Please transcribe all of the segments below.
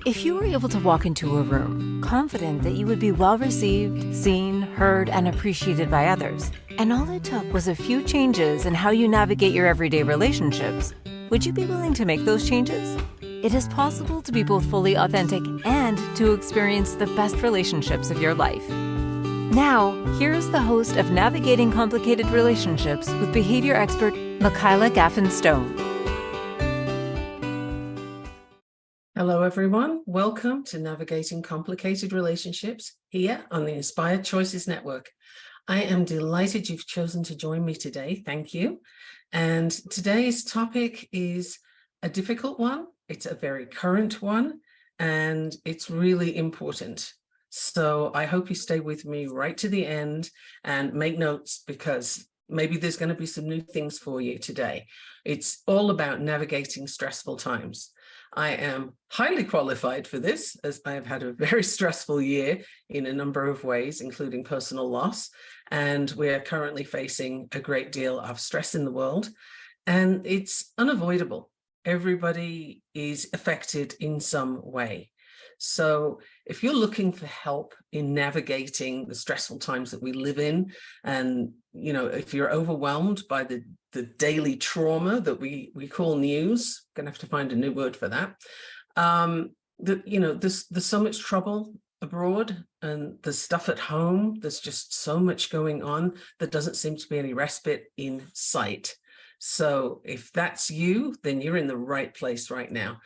If you were able to walk into a room, confident that you would be well received, seen, heard, and appreciated by others, and all it took was a few changes in how you navigate your everyday relationships, would you be willing to make those changes? It is possible to be both fully authentic and to experience the best relationships of your life. Now, here is the host of Navigating Complicated Relationships with behavior expert Michaela Gaffen Stone. Hello, everyone. Welcome to Navigating Complicated Relationships here on the Inspired Choices Network. I am delighted you've chosen to join me today. Thank you. And today's topic is a difficult one. It's a very current one, and it's really important. So I hope you stay with me right to the end and make notes, because maybe there's going to be some new things for you today. It's all about navigating stressful times. I am highly qualified for this, as I have had a very stressful year in a number of ways, including personal loss. And we are currently facing a great deal of stress in the world, and it's unavoidable. Everybody is affected in some way. So if you're looking for help in navigating the stressful times that we live in, and if you're overwhelmed by the daily trauma that we call news, gonna have to find a new word for that. There's so much trouble abroad, and there's stuff at home. There's just so much going on. There doesn't seem to be any respite in sight. So if that's you, then you're in the right place right now.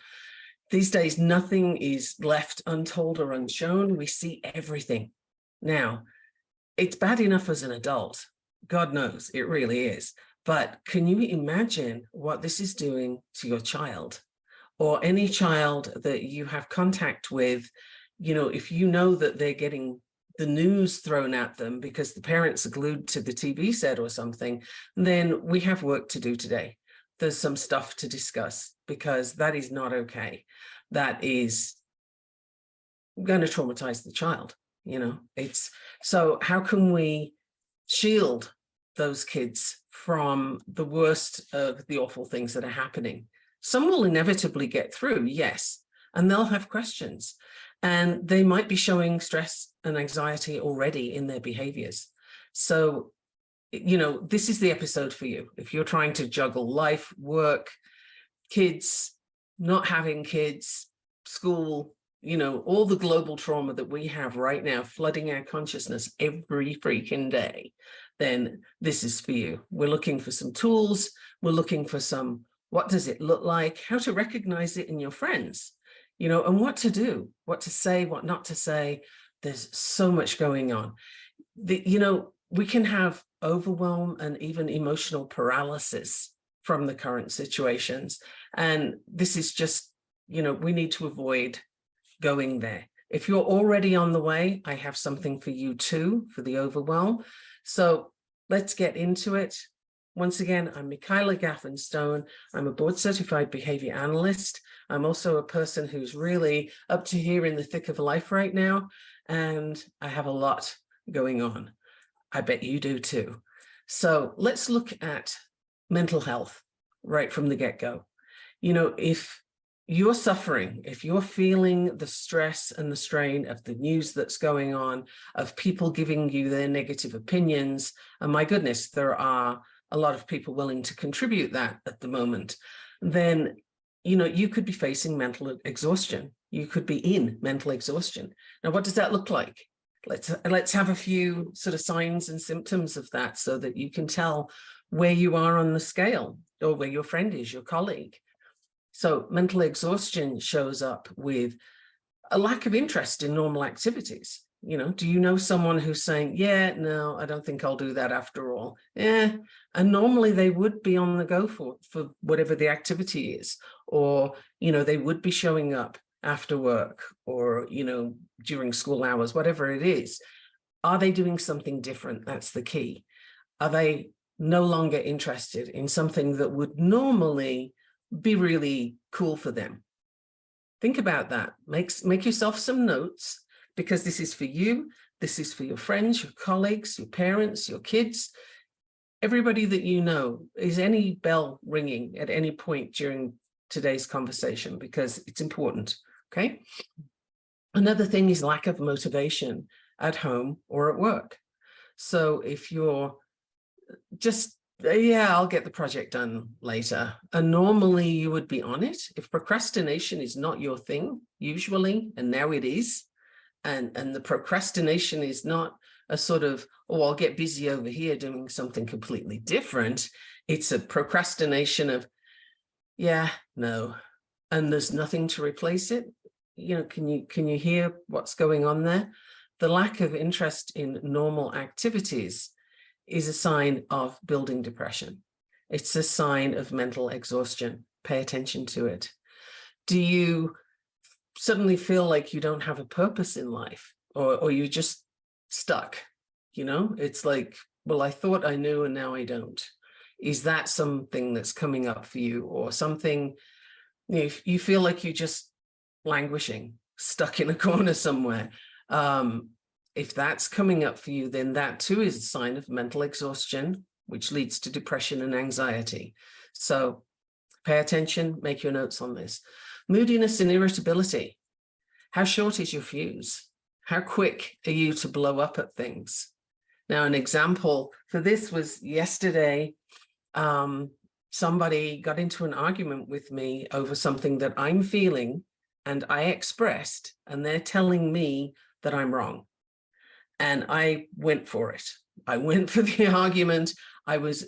These days, nothing is left untold or unshown. We see everything. Now, it's bad enough as an adult. God knows, it really is. But can you imagine what this is doing to your child, or any child that you have contact with? If you know that they're getting the news thrown at them because the parents are glued to the TV set or something, then we have work to do today. There's some stuff to discuss, because that is not okay. That is going to traumatize the child. So how can we shield those kids from the worst of the awful things that are happening? Some will inevitably get through, yes, and they'll have questions, and they might be showing stress and anxiety already in their behaviors. So this is the episode for you. If you're trying to juggle life, work, kids, not having kids, school, all the global trauma that we have right now flooding our consciousness every freaking day, then this is for you. We're looking for some tools. We're looking for some, what does it look like? How to recognize it in your friends, and what to do, what to say, what not to say. There's so much going on. We can have overwhelm and even emotional paralysis from the current situations. And this is just, we need to avoid going there. If you're already on the way, I have something for you too, for the overwhelm. So let's get into it. Once again, I'm Michaela Gaffen Stone. I'm a board certified behavior analyst. I'm also a person who's really up to here in the thick of life right now. And I have a lot going on. I bet you do too. So let's look at mental health right from the get-go. If you're suffering, if you're feeling the stress and the strain of the news that's going on, of people giving you their negative opinions, and my goodness, there are a lot of people willing to contribute that at the moment, then you could be facing mental exhaustion. You could be in mental exhaustion. Now, what does that look like? Let's have a few sort of signs and symptoms of that, so that you can tell where you are on the scale, or where your friend is, your colleague. So mental exhaustion shows up with a lack of interest in normal activities. Do you know someone who's saying, yeah, no, I don't think I'll do that after all? Yeah. And normally they would be on the go for whatever the activity is, or, they would be showing up after work, or, during school hours, whatever it is. Are they doing something different? That's the key. Are they no longer interested in something that would normally be really cool for them? Think about that. Make yourself some notes, because this is for you. This is for your friends, your colleagues, your parents, your kids, everybody that you know. Is any bell ringing at any point during today's conversation? Because it's important. Okay. Another thing is lack of motivation at home or at work. So if you're just, yeah, I'll get the project done later. And normally you would be on it. If procrastination is not your thing, usually, and now it is, and the procrastination is not a sort of, oh, I'll get busy over here doing something completely different. It's a procrastination of, yeah, no, and there's nothing to replace it. You know, can you hear what's going on there? The lack of interest in normal activities is a sign of building depression. It's a sign of mental exhaustion. Pay attention to it. Do you suddenly feel like you don't have a purpose in life, or you're just stuck? You know, it's like, well, I thought I knew and now I don't. Is that something that's coming up for you, or something, you know, if you feel like you're just languishing, stuck in a corner somewhere? If that's coming up for you, then that too is a sign of mental exhaustion, which leads to depression and anxiety. So pay attention, make your notes on this. Moodiness and irritability. How short is your fuse? How quick are you to blow up at things? Now, an example for this was yesterday. Somebody got into an argument with me over something that I'm feeling and I expressed, and they're telling me that I'm wrong. And I went for it. I went for the argument. I was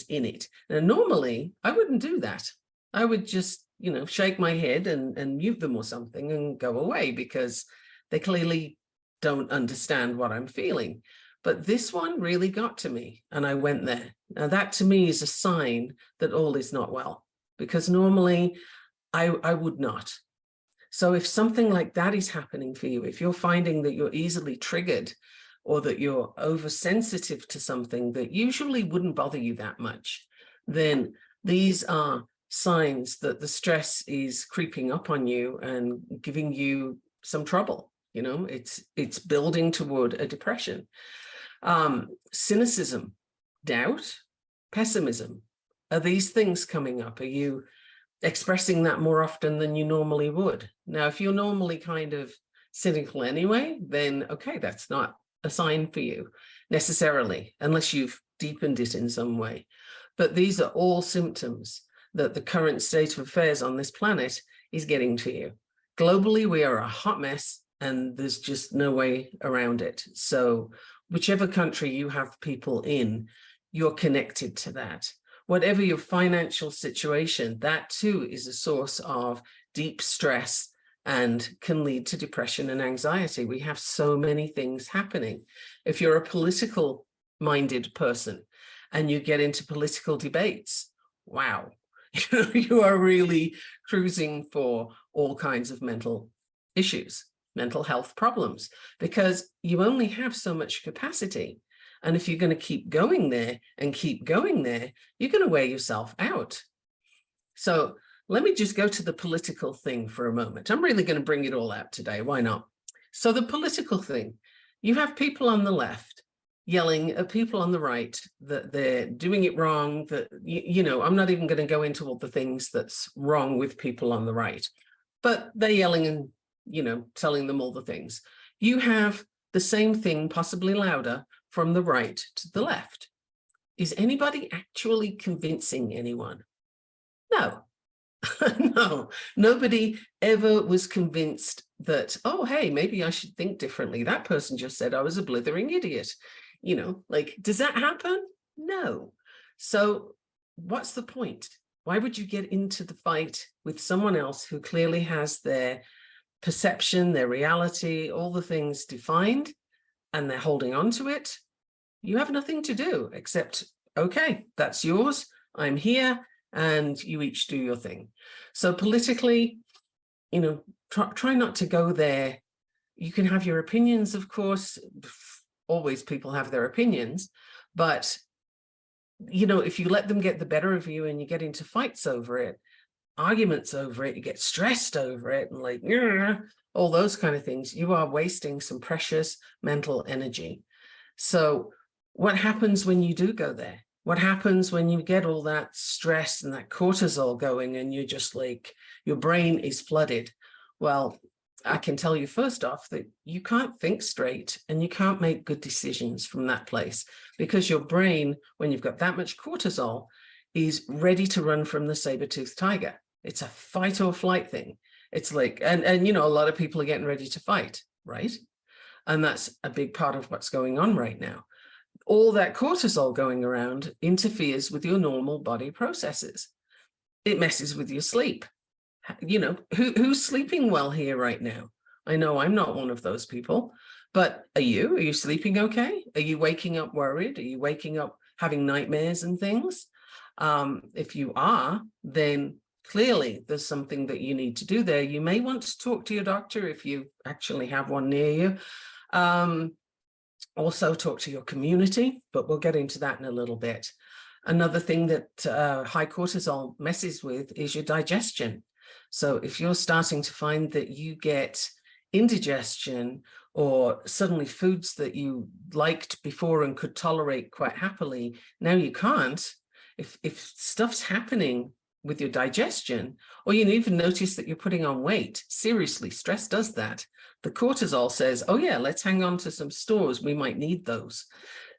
in it. Now, normally I wouldn't do that. I would just, you know, shake my head and mute them or something and go away, because they clearly don't understand what I'm feeling. But this one really got to me, and I went there. Now, that to me is a sign that all is not well, because normally I would not. So if something like that is happening for you, if you're finding that you're easily triggered, or that you're oversensitive to something that usually wouldn't bother you that much, then these are signs that the stress is creeping up on you and giving you some trouble. You know, it's building toward a depression. Cynicism, doubt, pessimism. Are these things coming up? Are you expressing that more often than you normally would? Now, if you're normally kind of cynical anyway, then okay, that's not a sign for you necessarily, unless you've deepened it in some way. But these are all symptoms that the current state of affairs on this planet is getting to you. Globally, we are a hot mess, and there's just no way around it. So whichever country you have people in, you're connected to that. Whatever your financial situation, that too is a source of deep stress and can lead to depression and anxiety. We have so many things happening. If you're a political minded person and you get into political debates, wow, you are really cruising for all kinds of mental issues, mental health problems, because you only have so much capacity. And if you're going to keep going there and keep going there, you're going to wear yourself out. So let me just go to the political thing for a moment. I'm really going to bring it all out today. Why not? So the political thing, you have people on the left yelling at people on the right that they're doing it wrong, that, you know, I'm not even going to go into all the things that's wrong with people on the right, but they're yelling and, you know, telling them all the things. You have the same thing, possibly louder, from the right to the left. Is anybody actually convincing anyone? No. No, nobody ever was convinced that, oh, hey, maybe I should think differently. That person just said I was a blithering idiot. You know, like, does that happen? No. So what's the point? Why would you get into the fight with someone else who clearly has their perception, their reality, all the things defined, and they're holding on to it? You have nothing to do except, okay, that's yours. I'm here. And you each do your thing. So politically, you know, try not to go there. You can have your opinions, of course. Always people have their opinions. But, you know, if you let them get the better of you and you get into fights over it, arguments over it, you get stressed over it and like, all those kind of things, you are wasting some precious mental energy. So what happens when you do go there? What happens when you get all that stress and that cortisol going and you're just like, your brain is flooded? Well, I can tell you first off that you can't think straight and you can't make good decisions from that place, because your brain, when you've got that much cortisol, is ready to run from the saber-toothed tiger. It's a fight or flight thing. It's like, and you know, a lot of people are getting ready to fight, right? And that's a big part of what's going on right now. All that cortisol going around interferes with your normal body processes. It messes with your sleep. You know, who's sleeping well here right now? I know I'm not one of those people, but are you? Are you sleeping okay? Are you waking up worried? Are you waking up having nightmares and things? If you are, then clearly there's something that you need to do there. You may want to talk to your doctor if you actually have one near you. Also talk to your community, but we'll get into that in a little bit. Another thing that high cortisol messes with is your digestion. So if you're starting to find that you get indigestion, or suddenly foods that you liked before and could tolerate quite happily, now you can't, if stuff's happening with your digestion, or you even notice that you're putting on weight, seriously, stress does that. The cortisol says, oh yeah, let's hang on to some stores, we might need those.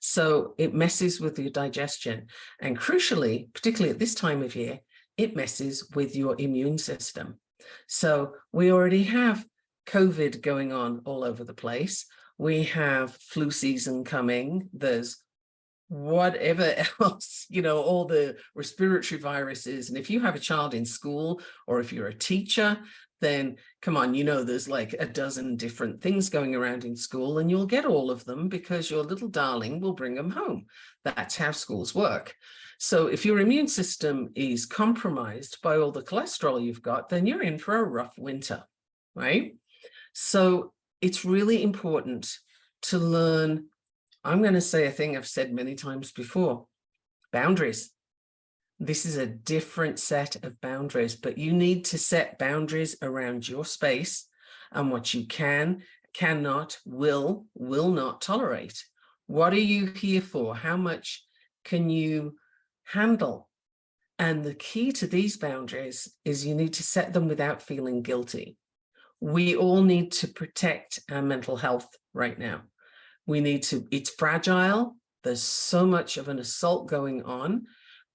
So it messes with your digestion. And crucially, particularly at this time of year, it messes with your immune system. So we already have COVID going on all over the place. We have flu season coming. There's whatever else, you know, all the respiratory viruses. And if you have a child in school, or if you're a teacher, then come on, you know, there's like a dozen different things going around in school, and you'll get all of them because your little darling will bring them home. That's how schools work. So if your immune system is compromised by all the cholesterol you've got, then you're in for a rough winter, right? So it's really important to learn. I'm going to say a thing I've said many times before: boundaries. This is a different set of boundaries, but you need to set boundaries around your space and what you can, cannot, will not tolerate. What are you here for? How much can you handle? And the key to these boundaries is you need to set them without feeling guilty. We all need to protect our mental health right now. We need to, it's fragile. There's so much of an assault going on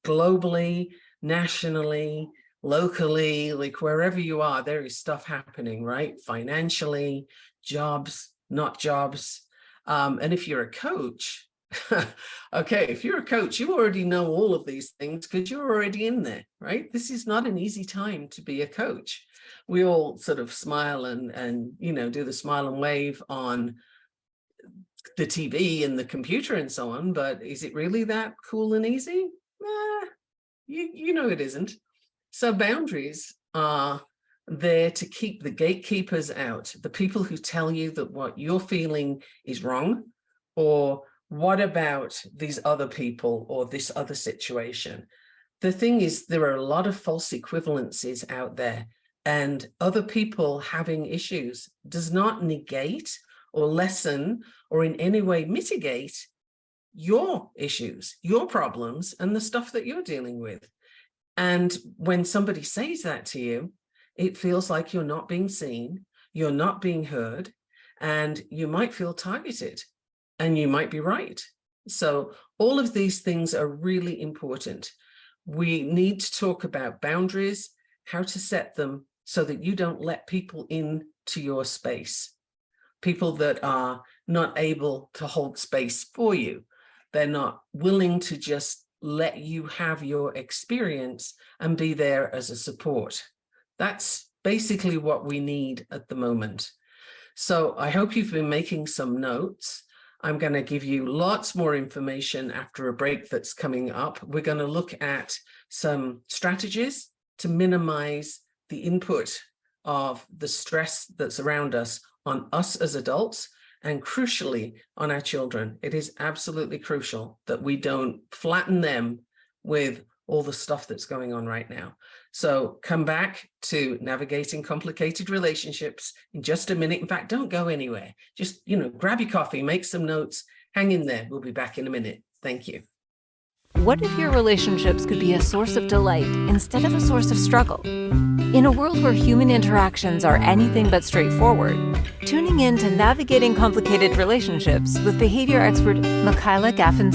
globally, nationally, locally, like wherever you are, there is stuff happening, right? Financially, jobs, not jobs. And if you're a coach, okay, if you're a coach, you already know all of these things because you're already in there, right? This is not an easy time to be a coach. We all sort of smile and you know, do the smile and wave on the TV and the computer and so on, but is it really that cool and easy? You know it isn't. So boundaries are there to keep the gatekeepers out, the people who tell you that what you're feeling is wrong, or what about these other people or this other situation. The thing is, there are a lot of false equivalencies out there, and other people having issues does not negate or lessen or in any way mitigate your issues, your problems, and the stuff that you're dealing with. And when somebody says that to you, it feels like you're not being seen, you're not being heard, and you might feel targeted, and you might be right. So all of these things are really important. We need to talk about boundaries, how to set them so that you don't let people into your space, people that are not able to hold space for you. They're not willing to just let you have your experience and be there as a support. That's basically what we need at the moment. So I hope you've been making some notes. I'm going to give you lots more information after a break that's coming up. We're going to look at some strategies to minimize the input of the stress that's around us on us as adults, and crucially on our children. It is absolutely crucial that we don't flatten them with all the stuff that's going on right now. So come back to Navigating Complicated Relationships in just a minute. In fact, don't go anywhere. Just, you know, grab your coffee, make some notes, hang in there. We'll be back in a minute. Thank you. What if your relationships could be a source of delight instead of a source of struggle? In a world where human interactions are anything but straightforward, tuning in to Navigating Complicated Relationships with behavior expert Michaela Gaffen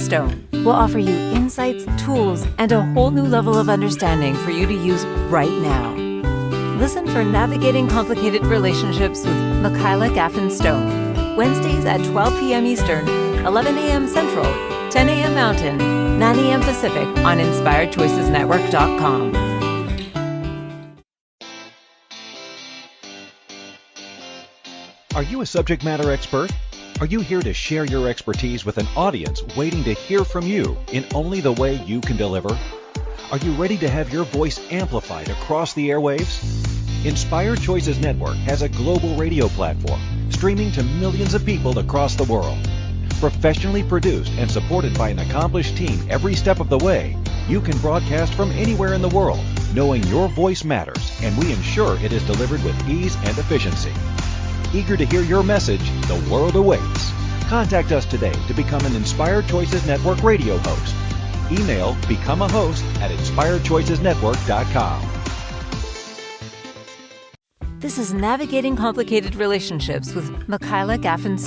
will offer you insights, tools, and a whole new level of understanding for you to use right now. Listen for Navigating Complicated Relationships with Michaela Gaffen Wednesdays at 12 p.m. Eastern, 11 a.m. Central, 10 a.m. Mountain, 9 a.m. Pacific on InspiredChoicesNetwork.com. Are you a subject matter expert? Are you here to share your expertise with an audience waiting to hear from you in only the way you can deliver? Are you ready to have your voice amplified across the airwaves? Inspired Choices Network has a global radio platform streaming to millions of people across the world. Professionally produced and supported by an accomplished team every step of the way, you can broadcast from anywhere in the world, knowing your voice matters, and we ensure it is delivered with ease and efficiency. Eager to hear your message, the world awaits. Contact us today to become an Inspired Choices Network radio host. Email become a host at inspiredchoicesnetwork.com. This is Navigating Complicated Relationships with Michaela Gaffen.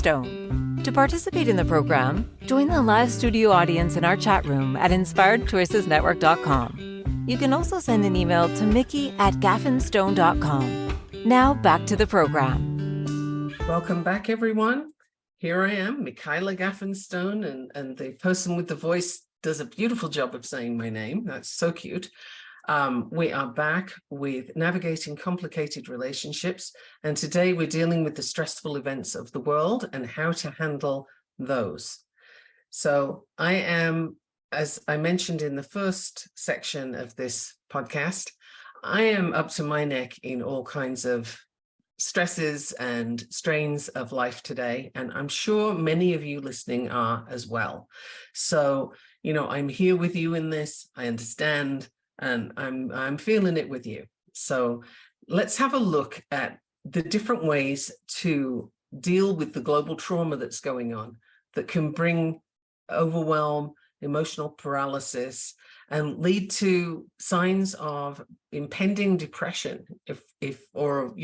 To participate in the program, join the live studio audience in our chat room at inspiredchoicesnetwork.com. You can also send an email to mickey@gaffenstone.com. Now back to the program. Welcome back, everyone. Here I am, Michaela Gaffen, and the person with the voice does a beautiful job of saying my name. That's so cute. We are back with Navigating Complicated Relationships, and today we're dealing with the stressful events of the world and how to handle those. So I am, as I mentioned in the first section of this podcast, I am up to my neck in all kinds of stresses and strains of life today, and I'm sure many of you listening are as well. So, I'm here with you in this. I understand. And I'm feeling it with you. So let's have a look at the different ways to deal with the global trauma that's going on that can bring overwhelm, emotional paralysis, and lead to signs of impending depression or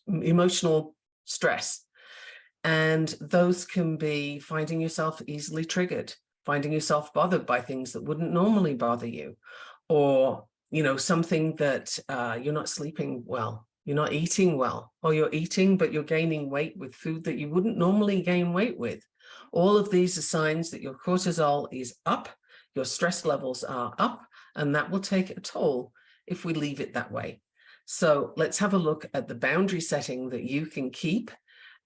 emotional stress. And those can be finding yourself easily triggered, finding yourself bothered by things that wouldn't normally bother you. Or, something that you're not sleeping well, you're not eating well, or you're eating, but you're gaining weight with food that you wouldn't normally gain weight with. All of these are signs that your cortisol is up, your stress levels are up, and that will take a toll if we leave it that way. So let's have a look at the boundary setting that you can keep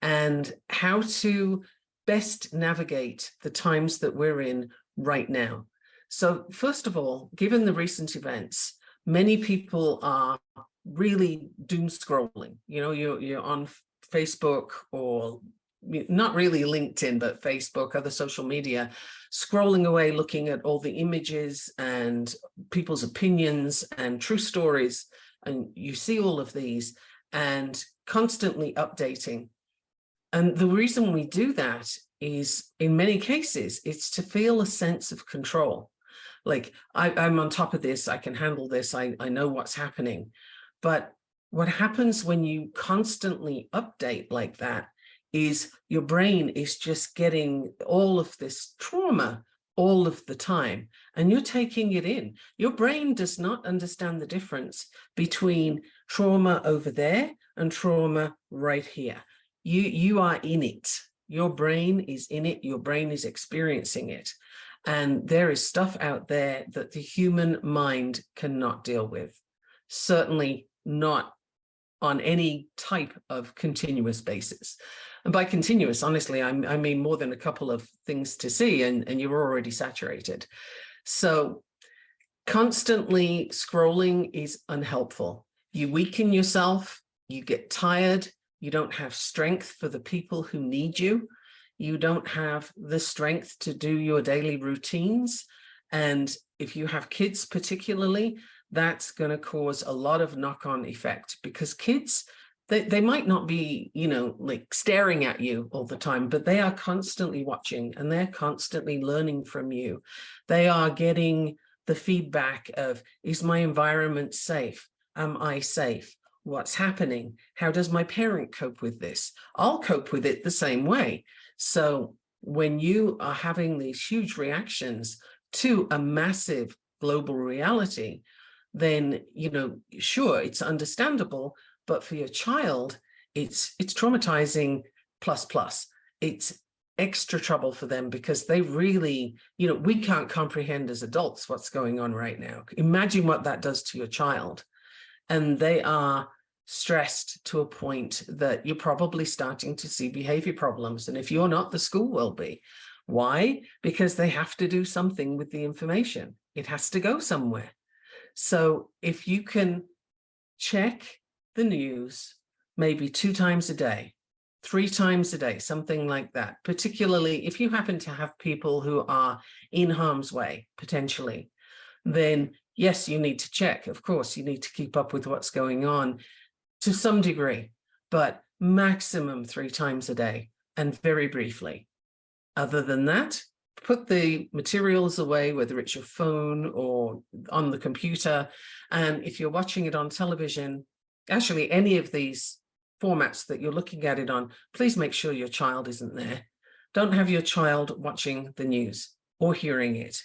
and how to best navigate the times that we're in right now. So first of all, given the recent events, many people are really doom scrolling. You're on Facebook, or not really LinkedIn, but Facebook, other social media, scrolling away, looking at all the images and people's opinions and true stories. And you see all of these and constantly updating. And the reason we do that is, in many cases, it's to feel a sense of control. Like, I'm on top of this, I can handle this, I know what's happening. But what happens when you constantly update like that is your brain is just getting all of this trauma all of the time, and you're taking it in. Your brain does not understand the difference between trauma over there and trauma right here. You are in it. Your brain is in it. Your brain is experiencing it. And there is stuff out there that the human mind cannot deal with. Certainly not on any type of continuous basis. And by continuous, honestly, I mean more than a couple of things to see, and you're already saturated. So constantly scrolling is unhelpful. You weaken yourself, you get tired, you don't have strength for the people who need you. You don't have the strength to do your daily routines. And if you have kids particularly, that's going to cause a lot of knock-on effect, because kids, they might not be, like staring at you all the time, but they are constantly watching and they're constantly learning from you. They are getting the feedback of, is my environment safe? Am I safe? what's happening? How does my parent cope with this? I'll cope with it the same way. So when you are having these huge reactions to a massive global reality, then, sure, it's understandable, but for your child, it's traumatizing plus. It's extra trouble for them because they really, we can't comprehend as adults what's going on right now. Imagine what that does to your child. And they are stressed to a point that you're probably starting to see behavior problems. And if you're not, the school will be. Why? Because they have to do something with the information. It has to go somewhere. So if you can check the news maybe 2 times a day, 3 times a day, something like that, particularly if you happen to have people who are in harm's way, potentially, then yes, you need to check. Of course, you need to keep up with what's going on to some degree, but maximum 3 times a day and very briefly. Other than that, put the materials away, whether it's your phone or on the computer. And if you're watching it on television, actually any of these formats that you're looking at it on, please make sure your child isn't there. Don't have your child watching the news or hearing it.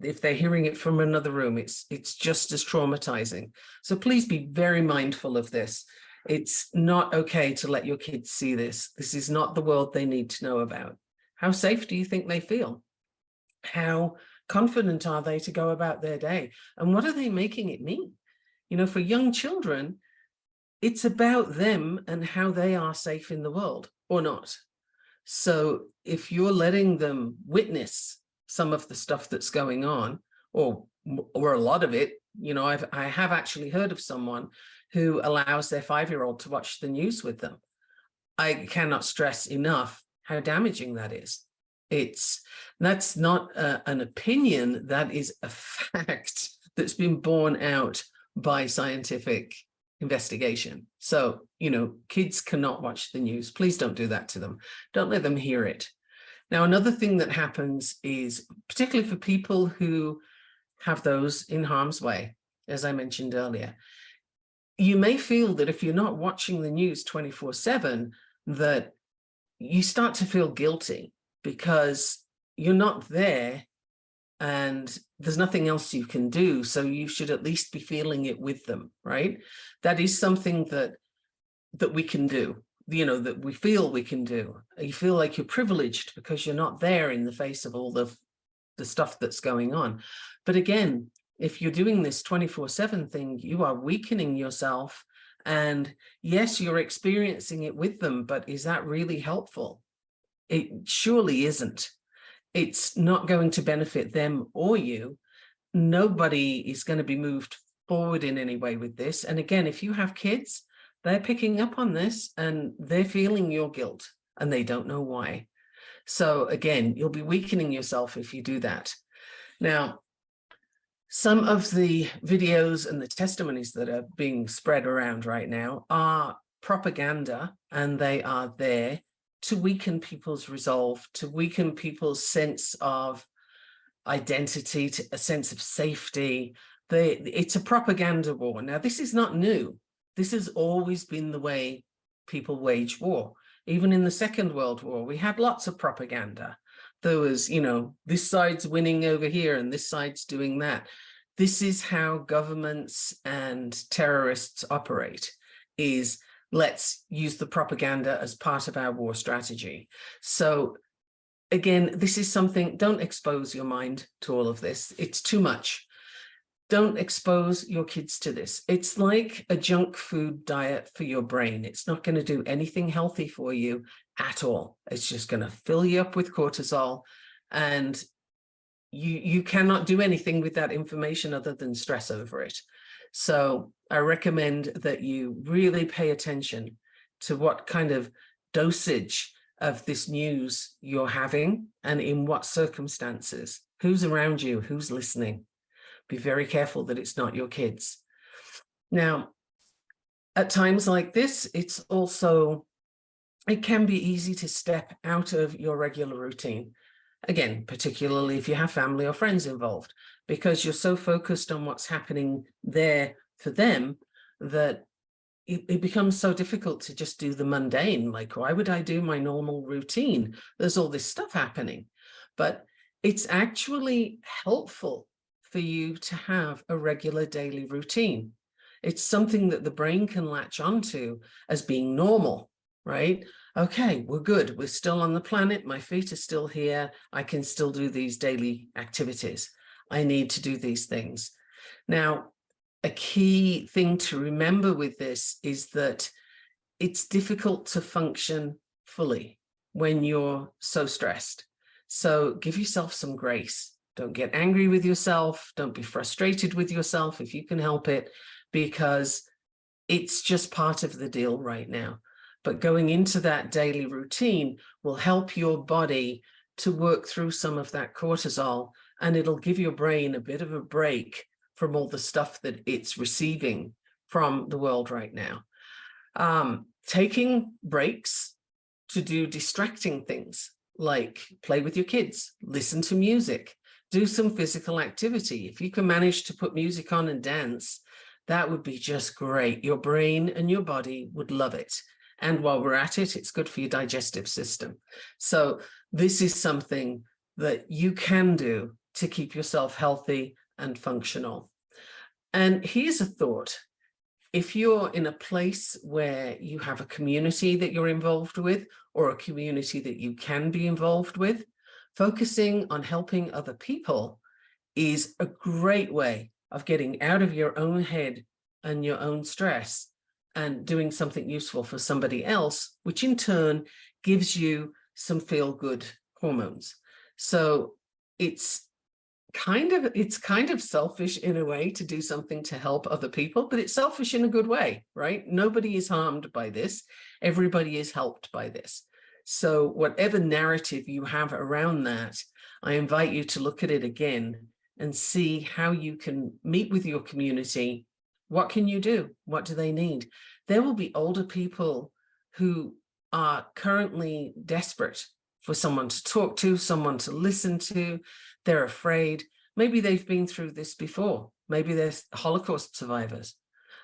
If they're hearing it from another room, it's just as traumatizing. So please be very mindful of this. It's not okay to let your kids see this. This is not the world they need to know about. How safe do you think they feel? How confident are they to go about their day? And what are they making it mean? For young children, it's about them and how they are safe in the world or not. So if you're letting them witness some of the stuff that's going on, or a lot of it, I have actually heard of someone who allows their 5-year-old to watch the news with them. I cannot stress enough how damaging that is. That's not an opinion, that is a fact that's been borne out by scientific investigation. So, kids cannot watch the news. Please don't do that to them. Don't let them hear it. Now, another thing that happens is, particularly for people who have those in harm's way, as I mentioned earlier, you may feel that if you're not watching the news 24/7, that you start to feel guilty because you're not there and there's nothing else you can do. So you should at least be feeling it with them, right? That is something that we can do, that we feel we can do. You feel like you're privileged because you're not there in the face of all the stuff that's going on. But again, if you're doing this 24/7 thing, you are weakening yourself. And yes, you're experiencing it with them, but is that really helpful? It surely isn't. It's not going to benefit them or you. Nobody is going to be moved forward in any way with this. And again, if you have kids, they're picking up on this and they're feeling your guilt and they don't know why. So again, you'll be weakening yourself if you do that. Now, some of the videos and the testimonies that are being spread around right now are propaganda, and they are there to weaken people's resolve, to weaken people's sense of identity, a sense of safety. It's a propaganda war. Now, this is not new. This has always been the way people wage war. Even in the Second World War, we had lots of propaganda. There was, this side's winning over here and this side's doing that. This is how governments and terrorists operate, is let's use the propaganda as part of our war strategy. So again, this is something, don't expose your mind to all of this. It's too much. Don't expose your kids to this. It's like a junk food diet for your brain. It's not going to do anything healthy for you at all. It's just going to fill you up with cortisol, and you cannot do anything with that information other than stress over it. So I recommend that you really pay attention to what kind of dosage of this news you're having and in what circumstances, who's around you, who's listening. Be very careful that it's not your kids. Now, at times like this, it can be easy to step out of your regular routine. Again, particularly if you have family or friends involved, because you're so focused on what's happening there for them that it becomes so difficult to just do the mundane. Like, why would I do my normal routine? There's all this stuff happening. But it's actually helpful for you to have a regular daily routine. It's something that the brain can latch onto as being normal, right? Okay, we're good. We're still on the planet. My feet are still here. I can still do these daily activities. I need to do these things. Now, a key thing to remember with this is that it's difficult to function fully when you're so stressed. So give yourself some grace. Don't get angry with yourself. Don't be frustrated with yourself if you can help it, because it's just part of the deal right now. But going into that daily routine will help your body to work through some of that cortisol, and it'll give your brain a bit of a break from all the stuff that it's receiving from the world right now. Taking breaks to do distracting things like play with your kids, listen to music, do some physical activity. If you can manage to put music on and dance, that would be just great. Your brain and your body would love it. And while we're at it, it's good for your digestive system. So this is something that you can do to keep yourself healthy and functional. And here's a thought. If you're in a place where you have a community that you're involved with, or a community that you can be involved with, focusing on helping other people is a great way of getting out of your own head and your own stress and doing something useful for somebody else, which in turn gives you some feel-good hormones. So it's kind of selfish in a way to do something to help other people, but it's selfish in a good way, right? Nobody is harmed by this. Everybody is helped by this. So whatever narrative you have around that, I invite you to look at it again and see how you can meet with your community. What can you do? What do they need? There will be older people who are currently desperate for someone to talk to, someone to listen to. They're afraid. Maybe they've been through this before. Maybe they're Holocaust survivors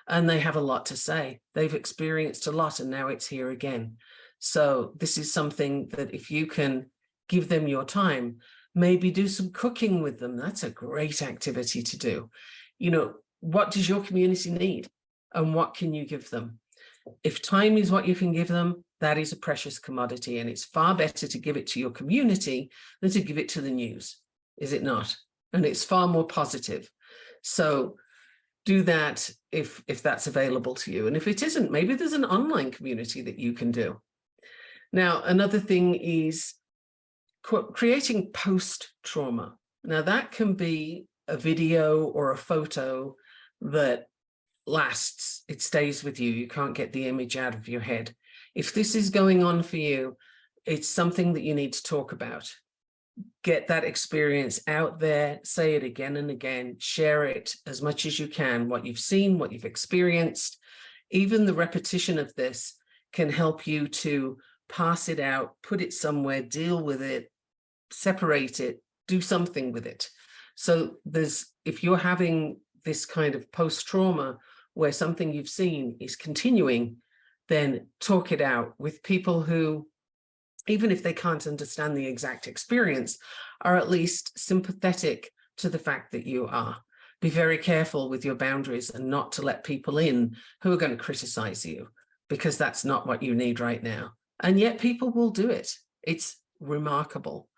and they have a lot to say. They've experienced a lot and now it's here again. So this is something that if you can give them your time, maybe do some cooking with them. That's a great activity to do. You know, what does your community need and what can you give them? If time is what you can give them, that is a precious commodity, and it's far better to give it to your community than to give it to the news, is it not? And it's far more positive. So do that if that's available to you. And if it isn't, maybe there's an online community that you can do. Now, another thing is creating post-trauma. Now, that can be a video or a photo that lasts. It stays with you. You can't get the image out of your head. If this is going on for you, it's something that you need to talk about. Get that experience out there, say it again and again, share it as much as you can, what you've seen, what you've experienced. Even the repetition of this can help you to pass it out, put it somewhere, deal with it, separate it, do something with it. So if you're having this kind of post-trauma where something you've seen is continuing, then talk it out with people who, even if they can't understand the exact experience, are at least sympathetic to the fact that you are. Be very careful with your boundaries and not to let people in who are going to criticize you, because that's not what you need right now. And yet people will do it. It's remarkable.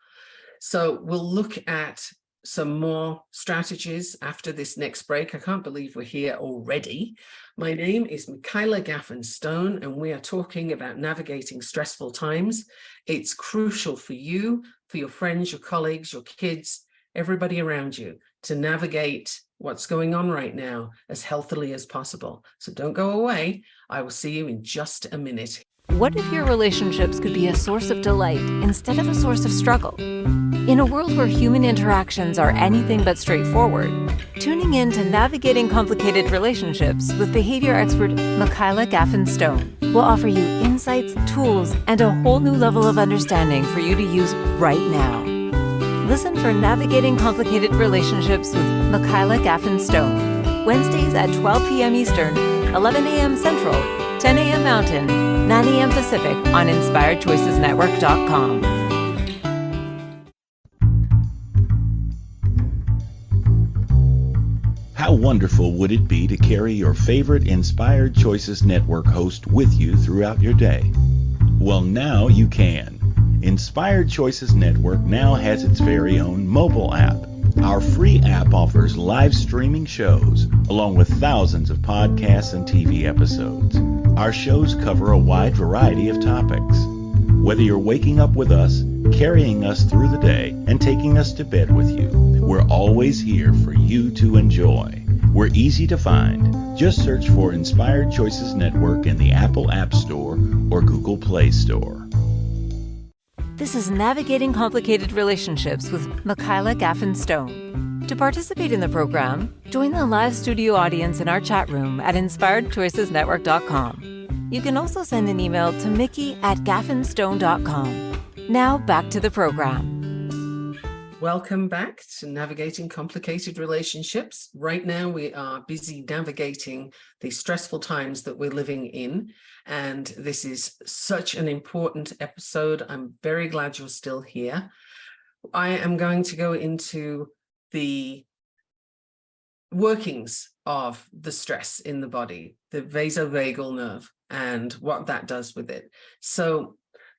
So we'll look at some more strategies after this next break. I can't believe we're here already. My name is Michaela Gaffen Stone, and we are talking about navigating stressful times. It's crucial for you, for your friends, your colleagues, your kids, everybody around you, to navigate what's going on right now as healthily as possible. So don't go away. I will see you in just a minute. What if your relationships could be a source of delight instead of a source of struggle? In a world where human interactions are anything but straightforward, tuning in to Navigating Complicated Relationships with behavior expert Michaela Gaffen Stone will offer you insights, tools, and a whole new level of understanding for you to use right now. Listen for Navigating Complicated Relationships with Michaela Gaffen Stone, Wednesdays at 12 p.m. Eastern, 11 a.m. Central, 10 a.m. Mountain, 9 a.m. Pacific on inspiredchoicesnetwork.com. How wonderful would it be to carry your favorite Inspired Choices Network host with you throughout your day? Well, now you can. Inspired Choices Network now has its very own mobile app. Our free app offers live streaming shows, along with thousands of podcasts and TV episodes. Our shows cover a wide variety of topics. Whether you're waking up with us, carrying us through the day, and taking us to bed with you, we're always here for you to enjoy. We're easy to find. Just search for Inspired Choices Network in the Apple App Store or Google Play Store. This is Navigating Complicated Relationships with Michaela Gaffen Stone. To participate in the program, join the live studio audience in our chat room at inspiredchoicesnetwork.com. You can also send an email to mickey@gaffenstone.com. Now back to the program. Welcome back to Navigating Complicated Relationships. Right now, we are busy navigating the stressful times that we're living in. And this is such an important episode. I'm very glad you're still here. I am going to go into the workings of the stress in the body, the vasovagal nerve, and what that does with it. So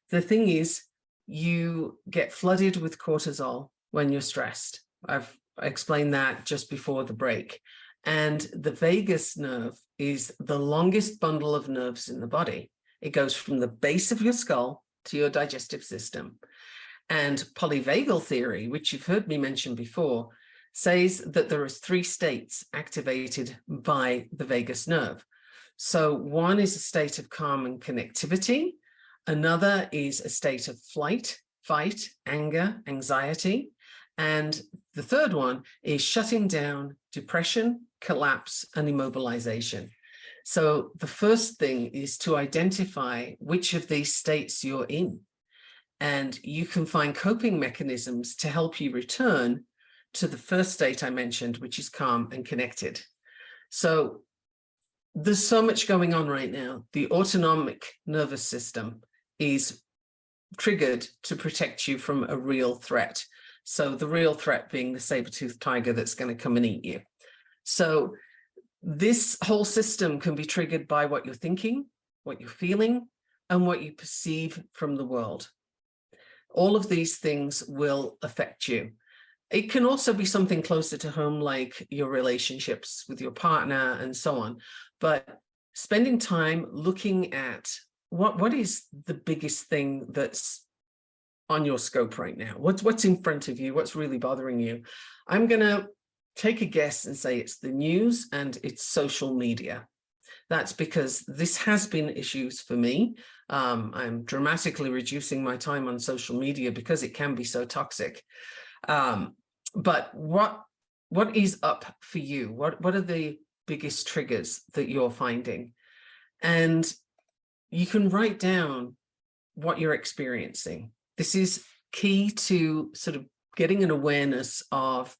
the thing is, you get flooded with cortisol when you're stressed. I've explained that just before the break. And the vagus nerve is the longest bundle of nerves in the body. It goes from the base of your skull to your digestive system. And polyvagal theory, which you've heard me mention before, says that there are 3 states activated by the vagus nerve. So one is a state of calm and connectivity. Another is a state of flight, fight, anger, anxiety. And the third one is shutting down, depression, collapse, and immobilization. So the first thing is to identify which of these states you're in. And you can find coping mechanisms to help you return to the first state I mentioned, which is calm and connected. So there's so much going on right now. The autonomic nervous system is triggered to protect you from a real threat. So the real threat being the saber-toothed tiger that's going to come and eat you. So this whole system can be triggered by what you're thinking, what you're feeling, and what you perceive from the world. All of these things will affect you. It can also be something closer to home, like your relationships with your partner and so on. But spending time looking at what is the biggest thing that's on your scope right now? What's in front of you? What's really bothering you? I'm going to take a guess and say it's the news and it's social media. That's because this has been issues for me. I'm dramatically reducing my time on social media because it can be so toxic. But what is up for you? What are the biggest triggers that you're finding? And you can write down what you're experiencing. This is key to sort of getting an awareness of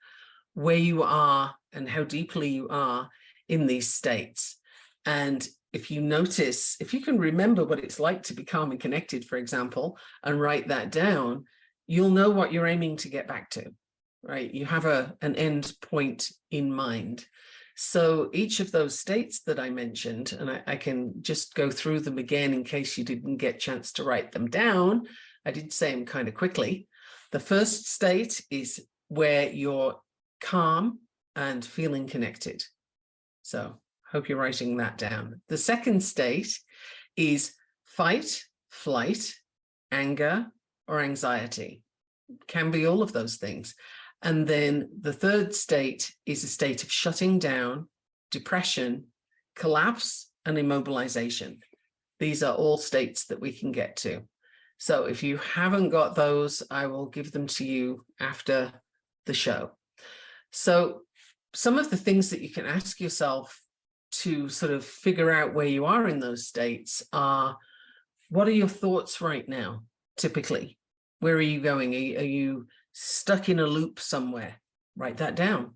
where you are and how deeply you are in these states. And if you notice, if you can remember what it's like to be calm and connected, for example, and write that down, you'll know what you're aiming to get back to, right? You have an end point in mind. So each of those states that I mentioned, and I can just go through them again in case you didn't get a chance to write them down. I did say them kind of quickly. The first state is where you're calm and feeling connected. So hope you're writing that down. The second state is fight, flight, anger, or anxiety. Can be all of those things. And then the third state is a state of shutting down, depression, collapse, and immobilization. These are all states that we can get to. So if you haven't got those, I will give them to you after the show. So some of the things that you can ask yourself to sort of figure out where you are in those states are, what are your thoughts right now, typically? Where are you going? Are you stuck in a loop somewhere? Write that down.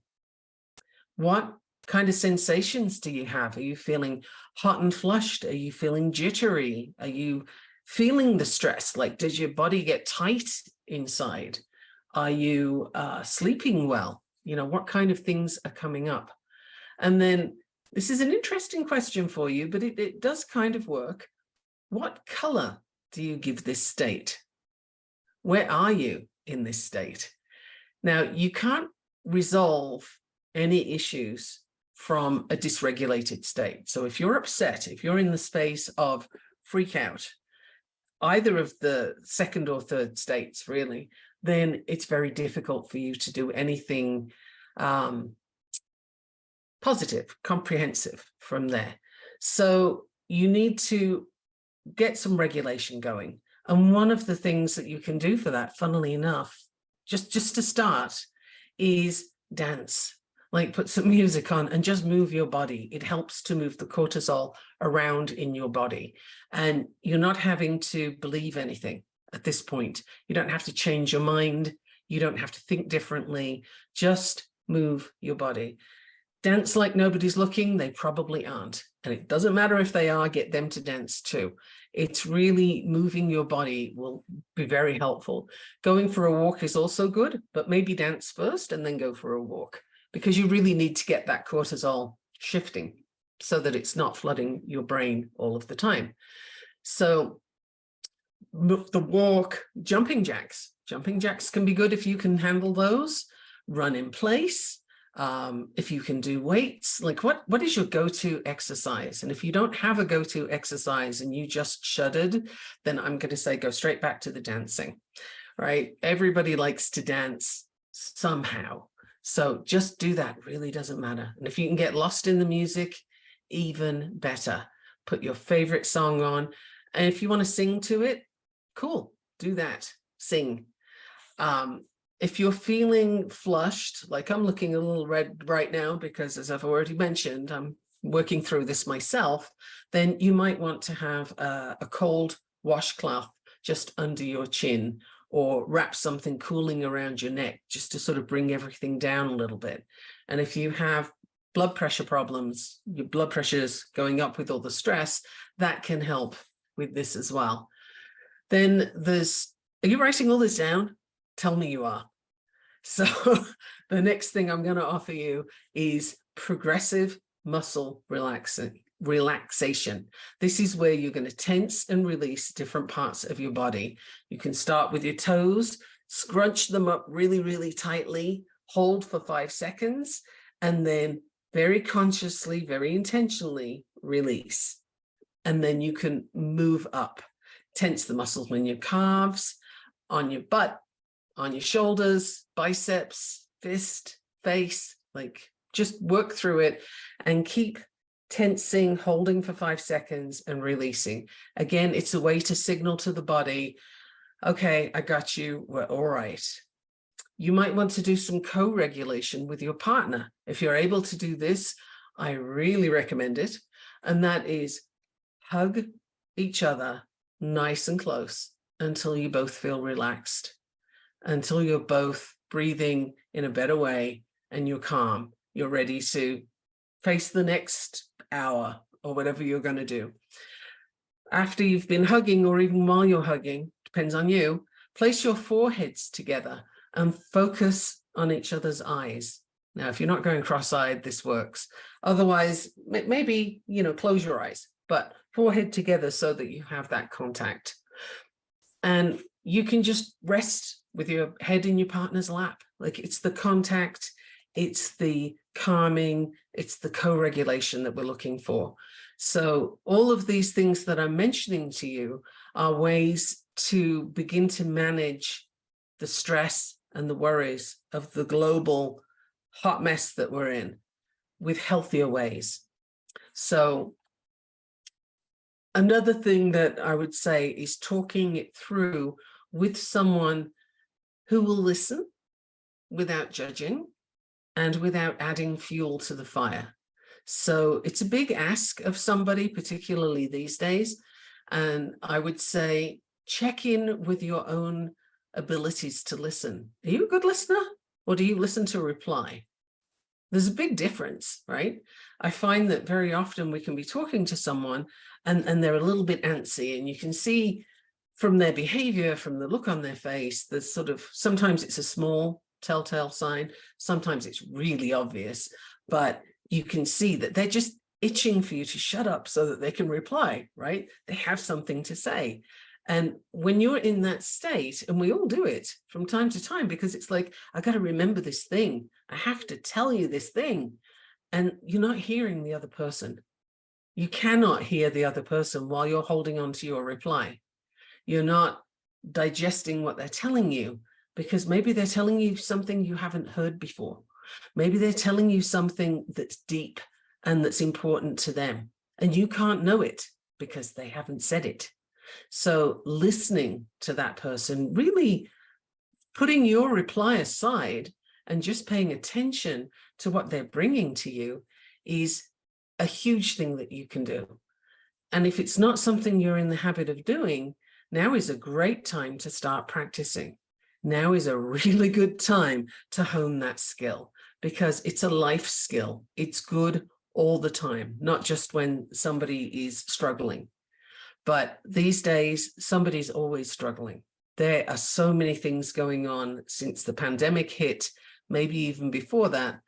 What kind of sensations do you have? Are you feeling hot and flushed? Are you feeling jittery? Are you feeling the stress? Like, does your body get tight inside? Are you sleeping well? You know, what kind of things are coming up? And then this is an interesting question for you, but it does kind of work. What color do you give this state? Where are you in this state? Now, you can't resolve any issues from a dysregulated state. So if you're upset, if you're in the space of freak out, either of the second or third states, really, then it's very difficult for you to do anything positive, comprehensive from there. So you need to get some regulation going. And one of the things that you can do for that, funnily enough, just to start, is dance. Like, put some music on and just move your body. It helps to move the cortisol around in your body. And you're not having to believe anything at this point. You don't have to change your mind. You don't have to think differently. Just move your body. Dance like nobody's looking. They probably aren't. And it doesn't matter if they are, get them to dance too. It's really moving your body will be very helpful. Going for a walk is also good, but maybe dance first and then go for a walk, because you really need to get that cortisol shifting so that it's not flooding your brain all of the time. So the walk, jumping jacks. Jumping jacks can be good if you can handle those. Run in place. If you can do weights, like what is your go-to exercise? And if you don't have a go-to exercise and you just shuddered, then I'm going to say go straight back to the dancing, right? Everybody likes to dance somehow. So just do that. It really doesn't matter. And if you can get lost in the music, even better. Put your favorite song on. And if you want to sing to it, cool, do that. Sing. If you're feeling flushed, like I'm looking a little red right now because, as I've already mentioned, I'm working through this myself, then you might want to have a cold washcloth just under your chin, or wrap something cooling around your neck just to sort of bring everything down a little bit. And if you have blood pressure problems, your blood pressure's going up with all the stress, that can help with this as well. Then are you writing all this down? Tell me you are. So the next thing I'm going to offer you is progressive muscle relaxation. This is where you're going to tense and release different parts of your body. You can start with your toes, scrunch them up really, really tightly, hold for 5 seconds, and then very consciously, very intentionally release. And then you can move up, tense the muscles in your calves, on your butt, on your shoulders, biceps, fist, face, like just work through it and keep tensing, holding for 5 seconds and releasing. Again, it's a way to signal to the body, okay, I got you, we're all right. You might want to do some co-regulation with your partner. If you're able to do this, I really recommend it. And that is hug each other nice and close until you both feel relaxed, until you're both breathing in a better way and you're calm. You're ready to face the next hour or whatever you're going to do. After you've been hugging, or even while you're hugging, depends on you, place your foreheads together and focus on each other's eyes. Now, if you're not going cross-eyed, this works. Otherwise, maybe, close your eyes, but forehead together so that you have that contact. And you can just rest with your head in your partner's lap. Like, it's the contact, it's the calming, it's the co-regulation that we're looking for. So all of these things that I'm mentioning to you are ways to begin to manage the stress and the worries of the global hot mess that we're in with healthier ways. So another thing that I would say is talking it through with someone who will listen without judging and without adding fuel to the fire. So it's a big ask of somebody, particularly these days. And I would say, check in with your own abilities to listen. Are you a good listener, or do you listen to reply? There's a big difference, right? I find that very often we can be talking to someone and they're a little bit antsy, and you can see from their behavior, from the look on their face, there's sort of, sometimes it's a small telltale sign, sometimes it's really obvious, but you can see that they're just itching for you to shut up so that they can reply, right? They have something to say. And when you're in that state, and we all do it from time to time, because it's like, I got to remember this thing. I have to tell you this thing. And you're not hearing the other person. You cannot hear the other person while you're holding on to your reply. You're not digesting what they're telling you, because maybe they're telling you something you haven't heard before. Maybe they're telling you something that's deep and that's important to them, and you can't know it because they haven't said it. So listening to that person, really putting your reply aside and just paying attention to what they're bringing to you, is a huge thing that you can do. And if it's not something you're in the habit of doing, now is a great time to start practicing. Now is a really good time to hone that skill, because it's a life skill. It's good all the time, not just when somebody is struggling. But these days, somebody's always struggling. There are so many things going on since the pandemic hit, maybe even before that,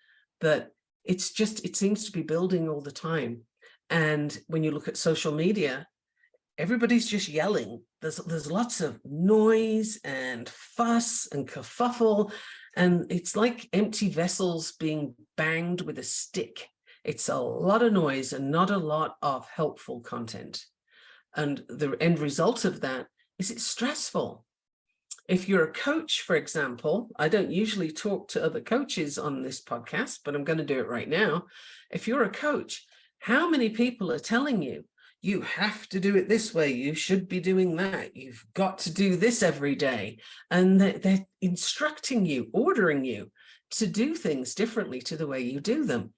that it's just, it seems to be building all the time. And when you look at social media, everybody's just yelling. There's lots of noise and fuss and kerfuffle, and it's like empty vessels being banged with a stick. It's a lot of noise and not a lot of helpful content. And the end result of that is it's stressful. If you're a coach, for example, I don't usually talk to other coaches on this podcast, but I'm going to do it right now. If you're a coach, how many people are telling you, you have to do it this way, you should be doing that, you've got to do this every day? And they're instructing you, ordering you to do things differently to the way you do them.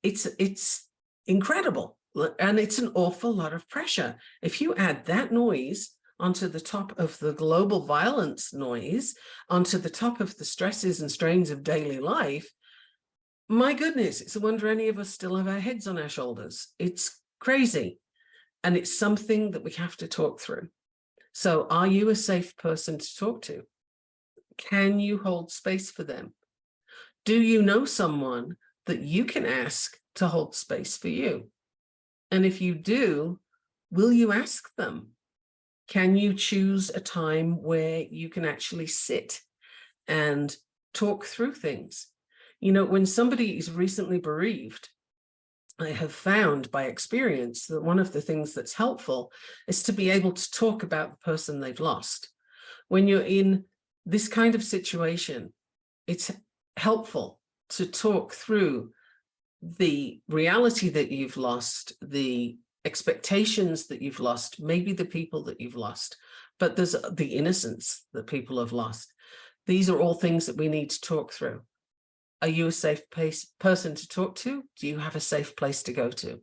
It's incredible. And it's an awful lot of pressure. If you add that noise onto the top of the global violence noise, onto the top of the stresses and strains of daily life, my goodness, it's a wonder any of us still have our heads on our shoulders. It's crazy. And it's something that we have to talk through. So are you a safe person to talk to? Can you hold space for them? Do you know someone that you can ask to hold space for you? And if you do, will you ask them? Can you choose a time where you can actually sit and talk through things? You know, when somebody is recently bereaved, I have found by experience that one of the things that's helpful is to be able to talk about the person they've lost. When you're in this kind of situation, it's helpful to talk through the reality that you've lost, the expectations that you've lost, maybe the people that you've lost, but there's the innocence that people have lost. These are all things that we need to talk through. Are you a safe person to talk to? Do you have a safe place to go to?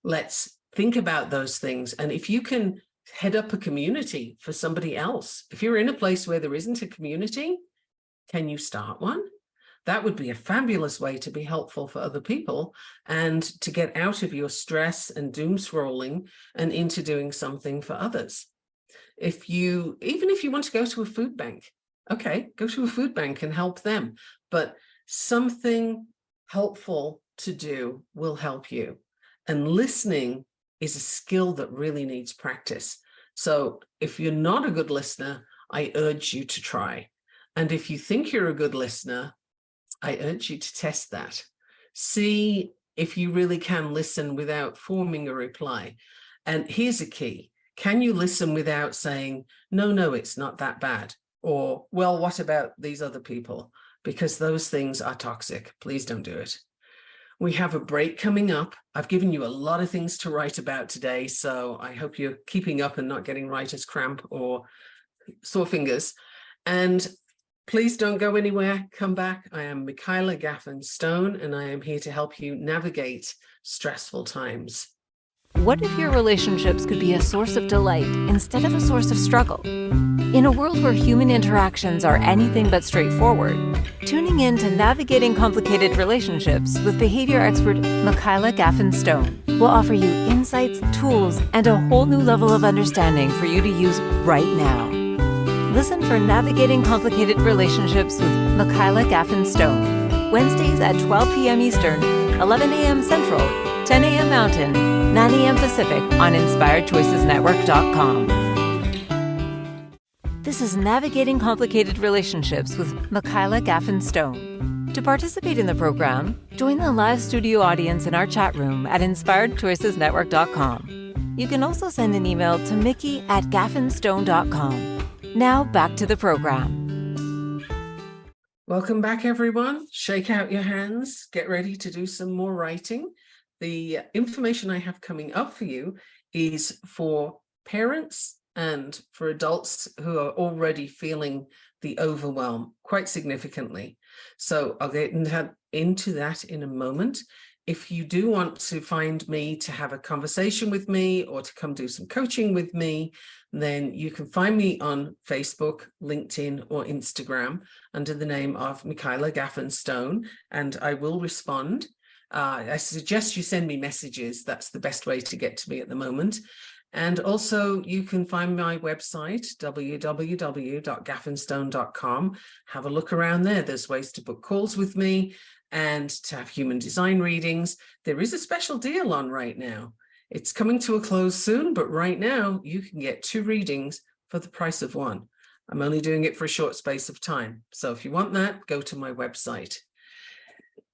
Let's think about those things. And if you can head up a community for somebody else, if you're in a place where there isn't a community, can you start one? That would be a fabulous way to be helpful for other people and to get out of your stress and doom scrolling and into doing something for others. Even if you want to go to a food bank, okay, go to a food bank and help them. But something helpful to do will help you. And listening is a skill that really needs practice. So if you're not a good listener, I urge you to try. And if you think you're a good listener, I urge you to test that. See if you really can listen without forming a reply. And here's a key. Can you listen without saying, no, it's not that bad? Or, well, what about these other people? Because those things are toxic. Please don't do it. We have a break coming up. I've given you a lot of things to write about today, so I hope you're keeping up and not getting writer's cramp or sore fingers. And please don't go anywhere. Come back. I am Michaela Gaffen Stone, and I am here to help you navigate stressful times. What if your relationships could be a source of delight instead of a source of struggle? In a world where human interactions are anything but straightforward, tuning in to Navigating Complicated Relationships with behavior expert Michaela Gaffen will offer you insights, tools, and a whole new level of understanding for you to use right now. Listen for Navigating Complicated Relationships with Michaela Gaffen Wednesdays at 12 p.m. Eastern, 11 a.m. Central, 10 a.m. Mountain, 9 a.m. Pacific on InspiredChoicesNetwork.com. This is Navigating Complicated Relationships with Michaela Gaffen. To participate in the program, join the live studio audience in our chat room at InspiredChoicesNetwork.com. You can also send an email to mickey@gaffenstone.com. Now back to the program. Welcome back, everyone. Shake out your hands. Get ready to do some more writing. The information I have coming up for you is for parents and for adults who are already feeling the overwhelm quite significantly. So I'll get into that in a moment. If you do want to find me to have a conversation with me or to come do some coaching with me, then you can find me on Facebook, LinkedIn, or Instagram under the name of Michaela Gaffen, and I will respond. I suggest you send me messages. That's the best way to get to me at the moment. And also you can find my website, www.gaffenstone.com. Have a look around there. There's ways to book calls with me and to have human design readings. There is a special deal on right now. It's coming to a close soon, but right now you can get 2 readings for the price of 1. I'm only doing it for a short space of time. So if you want that, go to my website.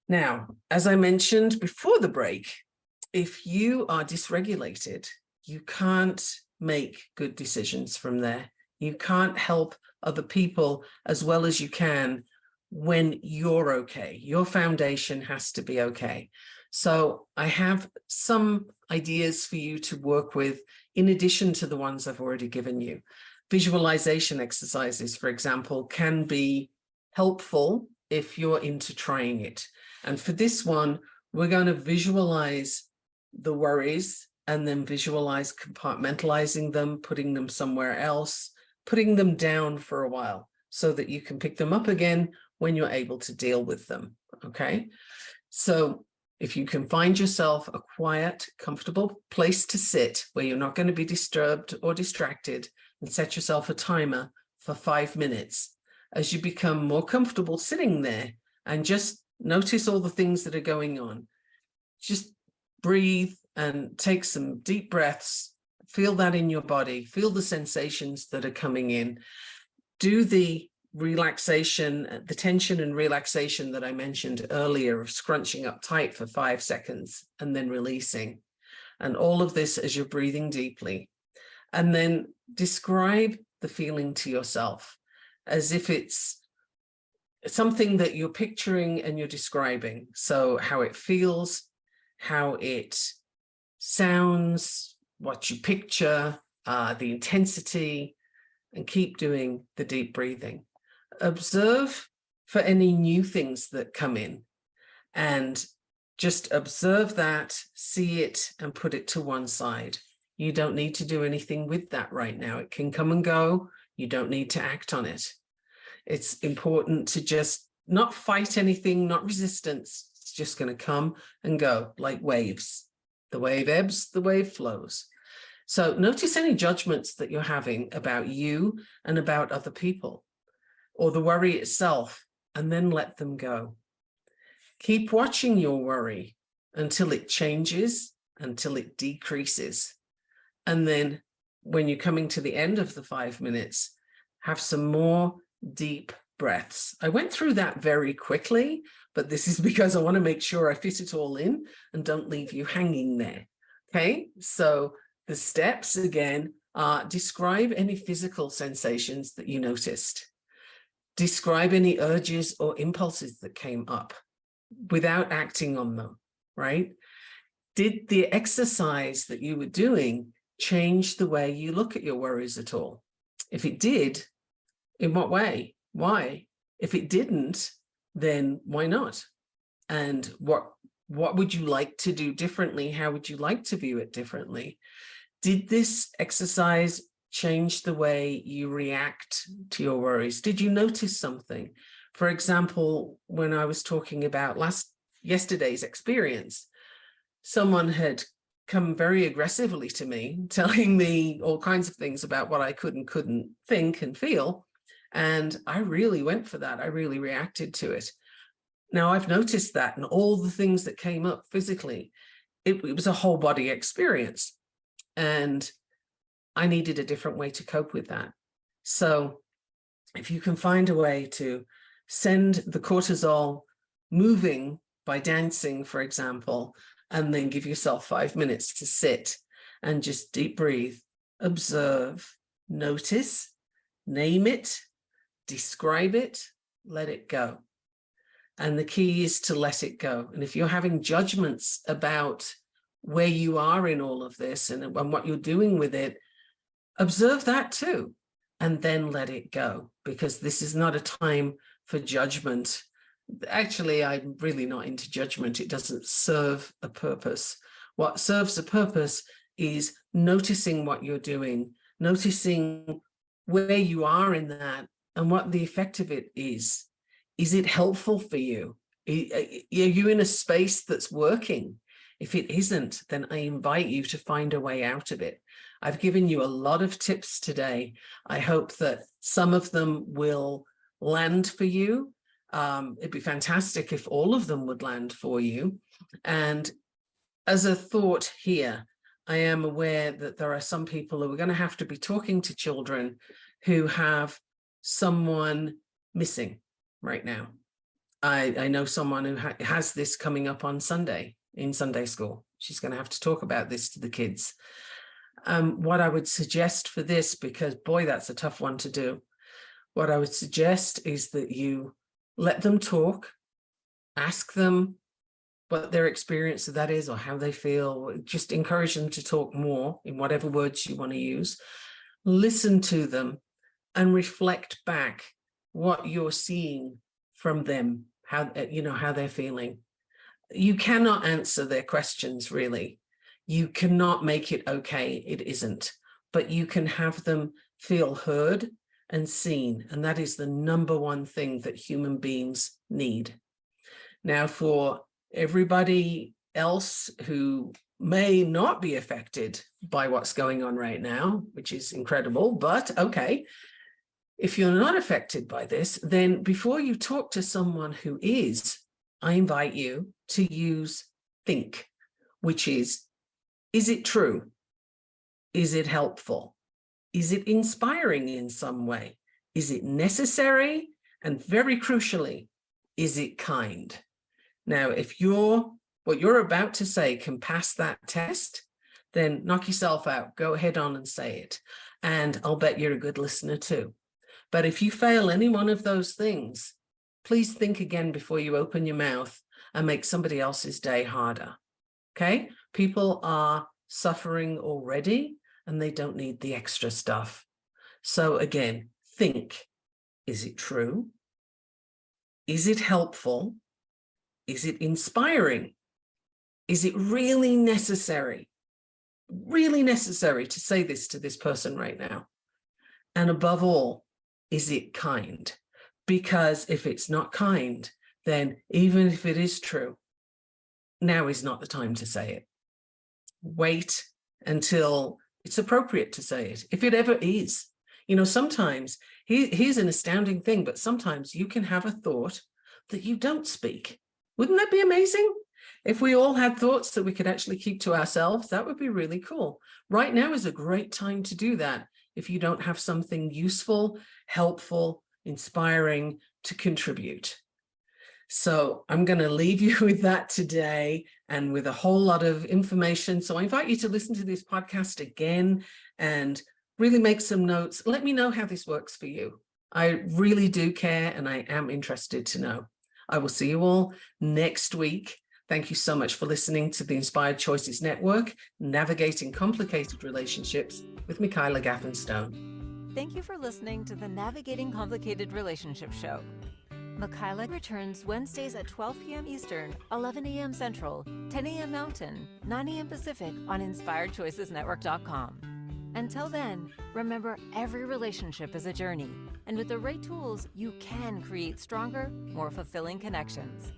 Now, as I mentioned before the break, if you are dysregulated, you can't make good decisions from there. You can't help other people as well as you can when you're okay. Your foundation has to be okay. So I have some ideas for you to work with in addition to the ones I've already given you. Visualization exercises, for example, can be helpful if you're into trying it. And for this one, we're going to visualize the worries and then visualize compartmentalizing them, putting them somewhere else, putting them down for a while so that you can pick them up again when you're able to deal with them, okay? So if you can find yourself a quiet, comfortable place to sit where you're not going to be disturbed or distracted, and set yourself a timer for 5 minutes. As you become more comfortable sitting there and just notice all the things that are going on, just breathe and take some deep breaths, feel that in your body, feel the sensations that are coming in. Do the relaxation, the tension and relaxation that I mentioned earlier of scrunching up tight for 5 seconds and then releasing. And all of this as you're breathing deeply. And then describe the feeling to yourself as if it's something that you're picturing and you're describing. So how it feels, how it sounds, what you picture, the intensity, and keep doing the deep breathing. Observe for any new things that come in and just observe that, see it, and put it to one side. You don't need to do anything with that right now. It can come and go. You don't need to act on it. It's important to just not fight anything, not resistance. It's just going to come and go like waves. The wave ebbs, the wave flows. So notice any judgments that you're having about you and about other people, or the worry itself, and then let them go. Keep watching your worry until it changes, until it decreases. And then when you're coming to the end of the 5 minutes, have some more deep breaths. I went through that very quickly, but this is because I want to make sure I fit it all in and don't leave you hanging there. Okay, so the steps again are: describe any physical sensations that you noticed. Describe any urges or impulses that came up without acting on them, right? Did the exercise that you were doing change the way you look at your worries at all? If it did, in what way? Why? If it didn't, then why not? And what would you like to do differently? How would you like to view it differently? Did this exercise change the way you react to your worries? Did you notice something? For example, when I was talking about yesterday's experience, someone had come very aggressively to me, telling me all kinds of things about what I could and couldn't think and feel. And I really went for that. I really reacted to it. Now I've noticed that, and all the things that came up physically, it was a whole body experience. And I needed a different way to cope with that. So if you can find a way to send the cortisol moving by dancing, for example, and then give yourself 5 minutes to sit and just deep breathe, observe, notice, name it, describe it, let it go. And the key is to let it go. And if you're having judgments about where you are in all of this and what you're doing with it, observe that too, and then let it go, because this is not a time for judgment. Actually, I'm really not into judgment. It doesn't serve a purpose. What serves a purpose is noticing what you're doing, noticing where you are in that and what the effect of it is. Is it helpful for you? Are you in a space that's working? If it isn't, then I invite you to find a way out of it. I've given you a lot of tips today. I hope that some of them will land for you. It'd be fantastic if all of them would land for you. And as a thought here, I am aware that there are some people who are going to have to be talking to children who have someone missing right now. I know someone who has this coming up on Sunday in Sunday school. She's going to have to talk about this to the kids. What I would suggest for this, because boy, that's a tough one to do. What I would suggest is that you let them talk, ask them what their experience of that is or how they feel. Just encourage them to talk more in whatever words you want to use. Listen to them and reflect back what you're seeing from them, how they're feeling. You cannot answer their questions, really. You cannot make it okay. It isn't. But you can have them feel heard and seen. And that is the number one thing that human beings need. Now, for everybody else who may not be affected by what's going on right now, which is incredible, but okay, if you're not affected by this, then before you talk to someone who is, I invite you to use think, which is it true? Is it helpful? Is it inspiring in some way? Is it necessary? And very crucially, is it kind? Now, if what you're about to say can pass that test, then knock yourself out. Go ahead on and say it. And I'll bet you're a good listener too. But if you fail any one of those things, please think again before you open your mouth and make somebody else's day harder. Okay? People are suffering already and they don't need the extra stuff. So again, think, is it true? Is it helpful? Is it inspiring? Is it really necessary? Really necessary to say this to this person right now? And above all, is it kind? Because if it's not kind, then even if it is true, now is not the time to say it. Wait until it's appropriate to say it, if it ever is. Sometimes, here's an astounding thing, but sometimes you can have a thought that you don't speak. Wouldn't that be amazing? If we all had thoughts that we could actually keep to ourselves, that would be really cool. Right now is a great time to do that if you don't have something useful, helpful, inspiring to contribute. So I'm going to leave you with that today and with a whole lot of information. So I invite you to listen to this podcast again and really make some notes. Let me know how this works for you. I really do care and I am interested to know. I will see you all next week. Thank you so much for listening to the Inspired Choices Network, Navigating Complicated Relationships with Michaela Gaffen Stone. Thank you for listening to the Navigating Complicated Relationships show. Michaela returns Wednesdays at 12 p.m. Eastern, 11 a.m. Central, 10 a.m. Mountain, 9 a.m. Pacific on InspiredChoicesNetwork.com. Until then, remember every relationship is a journey, and with the right tools, you can create stronger, more fulfilling connections.